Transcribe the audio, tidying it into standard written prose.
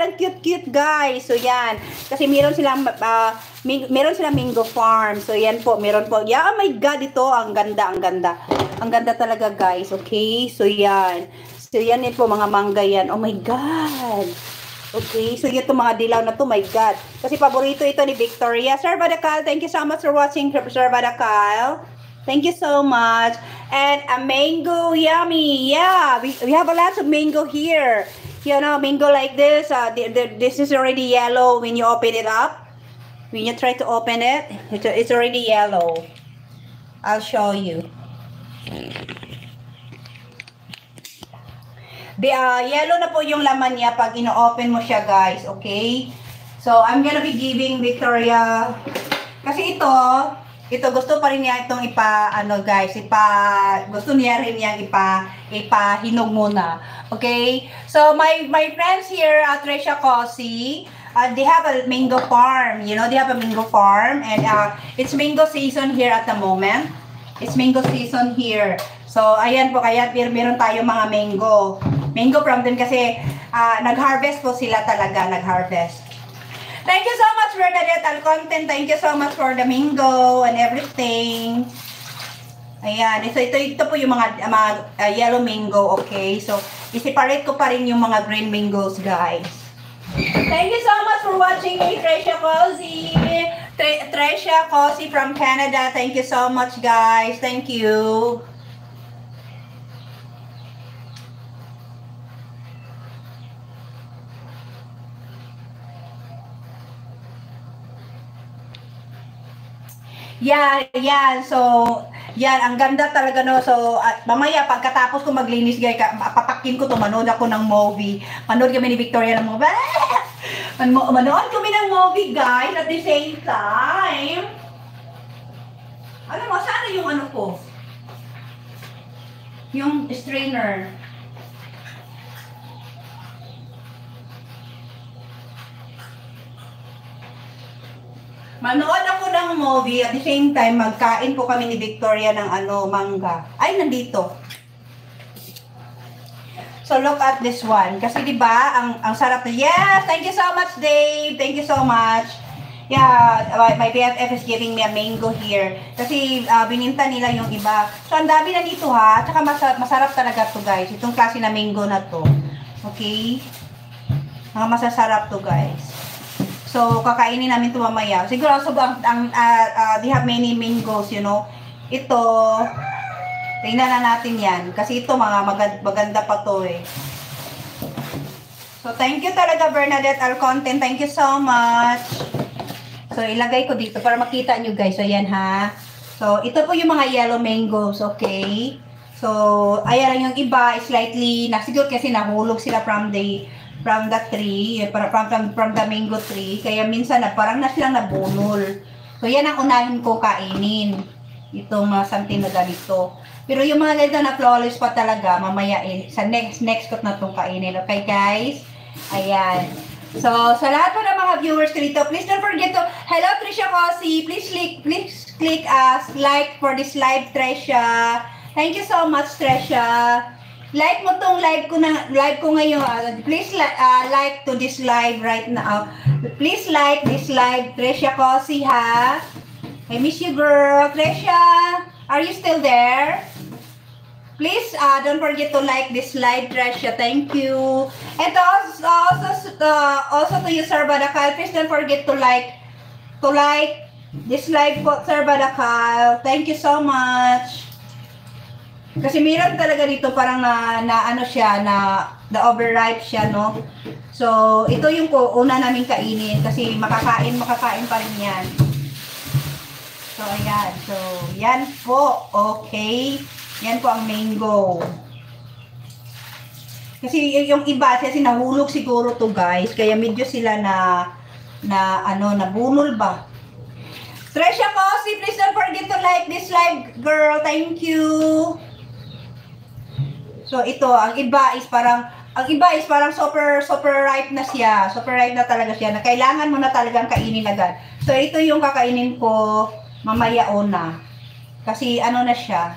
Ang cute-cute, guys. So, yan. Kasi meron silang mango farm. So, yan po. Meron po. Yeah, oh my God, ito. Ang ganda, ang ganda. Ang ganda talaga, guys. Okay? So, yan. So, yan po, mga mangga yan. Oh my God. Okay? So, ito mga dilaw na to. My God. Kasi paborito ito ni Victoria. Sir Badacal, thank you so much for watching, Sir Badacal. Thank you so much. And a mango, yummy. Yeah, we have a lot of mango here. You know, mango like this. This is already yellow when you open it up. When you try to open it, it's already yellow. I'll show you. Yellow na po yung laman niya pag ino-open mo siya, guys. Okay? So, I'm gonna be giving Victoria. Kasi ito gusto pa rin niya itong gusto niya rin niyang ipahinog muna. Okay? So, my friends here at Trecia Cosi, they have a mango farm. You know, they have a mango farm. And it's mango season here at the moment. It's mango season here. So, ayan po, kaya meron tayo mga mango. Mango from them kasi nag-harvest po sila talaga, nag-harvest. Thank you so much, Bernadette Alconten. Thank you so much for the mango and everything. Ayan, ito po yung mga yellow mango, okay? So, i-separate ko pa rin yung mga green mangoes, guys. Thank you so much for watching me, Trecia Cosi. Trecia Cosi from Canada. Thank you so much, guys. Thank you. Yan. So, yan. Ang ganda talaga, no? So, mamaya, pagkatapos ko maglinis, guys, papakin ko to. Manood ako ng movie. Manood kami ni Victoria ng movie. Manood kami ng movie, guys, at the same time. Alam mo, saan yung ano ko? Yung strainer. Manood ako ng movie at the same time magkain po kami ni Victoria ng mangga. Ay, nandito. So look at this one. Kasi 'di ba, ang sarap na. Yes, thank you so much, Dave. Thank you so much. Yeah, my BFF is giving me a mango here. Kasi bininta nila yung iba. So ang dami na dito, ha. Tsaka masarap talaga 'to, guys. Itong klase na mango na 'to. Okay? Mga masasarap 'to, guys. So, kakainin namin ito mamaya. Siguro, also, they have many mangoes, you know. Ito, tingnan na natin yan. Kasi ito, mga maganda pa to eh. So, thank you talaga, Bernadette Alconten. Thank you so much. So, ilagay ko dito para makita nyo, guys. So, ayan, ha. So, ito po yung mga yellow mangoes, okay? So, ayan yung iba, slightly, siguro kasi nahulog sila from the tree, from the mango tree. Kaya minsan parang silang nabunol. So yan ang unahin ko kainin. Itong mga something na ganito. Pero yung mga ganito na flawless pa talaga, mamaya sa next ko na itong kainin. Okay, guys? Ayan. So, sa lahat po ng mga viewers ko dito, please don't forget to, hello Trecia Cosi, please click like for this live, Trecia. Thank you so much, Trecia. Like mo tong live ko ngayon. Please like to this live right now. Please like this live, Trecia Cosi, ha? I miss you, girl. Trecia, are you still there? Please don't forget to like this live, Trecia. Thank you. And also to you, Sir Badacal. Please don't forget to like this live po, Sir Badacal. Thank you so much. Kasi meron talaga dito parang na overripe siya, no? So, ito yung una namin kainin kasi makakain pa rin yan. So, ayan. So, yan po. Okay. Yan po ang mango. Kasi yung iba, kasi nahulog siguro to, guys. Kaya medyo sila nabunol ba? Trecia Cosi, please don't forget to like this live, girl. Thank you. So ito, ang iba is parang super ripe na siya. Super ripe na talaga siya. Na kailangan mo na talagang kainin agad. So ito yung kakainin ko mamaya una. Kasi na siya.